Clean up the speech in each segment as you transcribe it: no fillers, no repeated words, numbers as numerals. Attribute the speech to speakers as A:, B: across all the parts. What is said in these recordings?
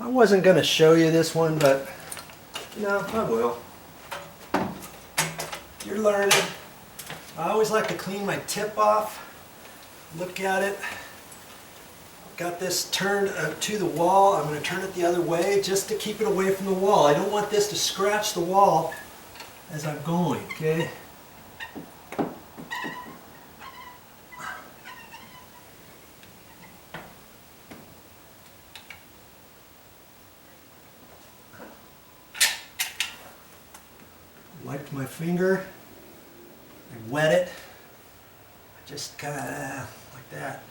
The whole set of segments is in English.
A: I wasn't going to show you this one, but no, I will. You're learning. I always like to clean my tip off. Look at it. Got this turned to the wall. I'm going to turn it the other way just to keep it away from the wall. I don't want this to scratch the wall as I'm going, okay? Wiped my finger, I wet it, just kind of like that.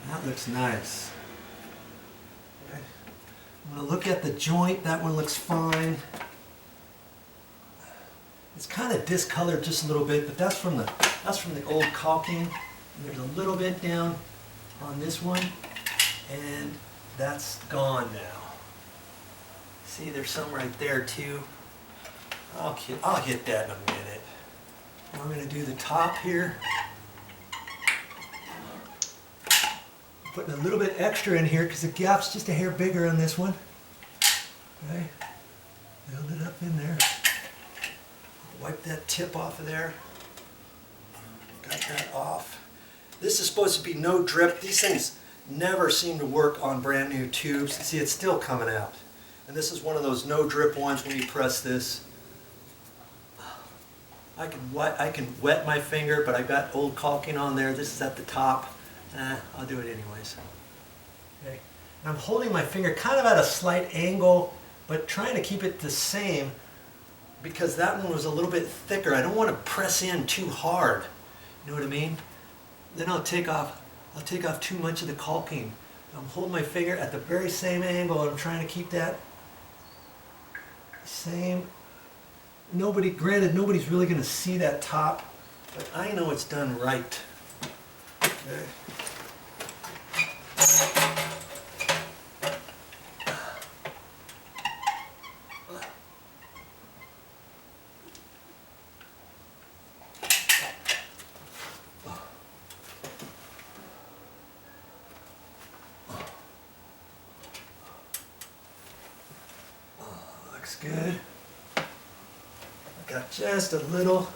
A: And that looks nice. Okay. I'm going to look at the joint. That one looks fine. It's kind of discolored just a little bit, but that's from the old caulking. And there's a little bit down on this one, and that's gone now. See, there's some right there too. I'll hit that in a minute. I'm going to do the top here. Putting a little bit extra in here because the gap's just a hair bigger on this one. Okay, build it up in there. Wipe that tip off of there. Got that off. This is supposed to be no drip. These things never seem to work on brand new tubes. See, it's still coming out. And this is one of those no drip ones when you press this. I can wet my finger, but I've got old caulking on there. This is at the top. I'll do it anyways. Okay. And I'm holding my finger kind of at a slight angle, but trying to keep it the same because that one was a little bit thicker. I don't want to press in too hard. You know what I mean? Then I'll take off too much of the caulking. I'm holding my finger at the very same angle. I'm trying to keep that same. Granted, nobody's really going to see that top, but I know it's done right. Okay. Looks good. Got just a little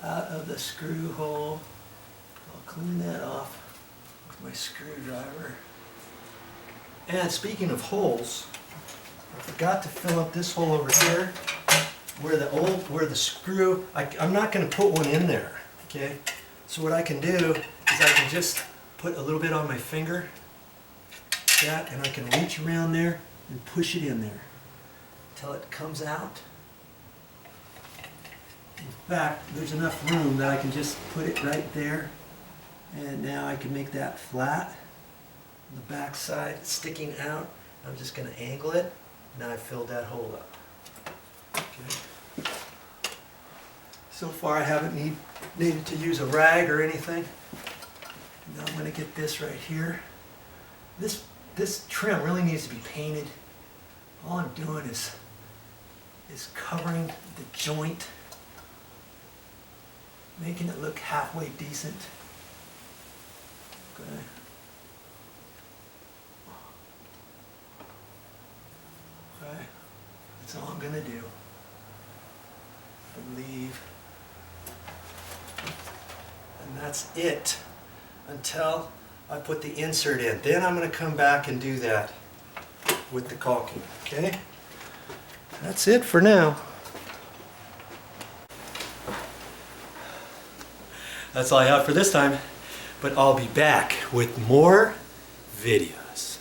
A: out of the screw hole. I'll clean that off with my screwdriver. And speaking of holes, I forgot to fill up this hole over here where the screw, I'm not going to put one in there, okay? So what I can do is I can just put a little bit on my finger, that, and I can reach around there and push it in there until it comes out. In fact, there's enough room that I can just put it right there, and now I can make that flat. The back side sticking out. I'm just going to angle it. Now I filled that hole up. Okay. So far I haven't needed to use a rag or anything. Now I'm going to get this right here. This trim really needs to be painted. All I'm doing is covering the joint, making it look halfway decent. Okay. Okay. That's all I'm gonna do. Leave. And that's it until I put the insert in. Then I'm gonna come back and do that with the caulking. Okay? That's it for now. That's all I have for this time, but I'll be back with more videos.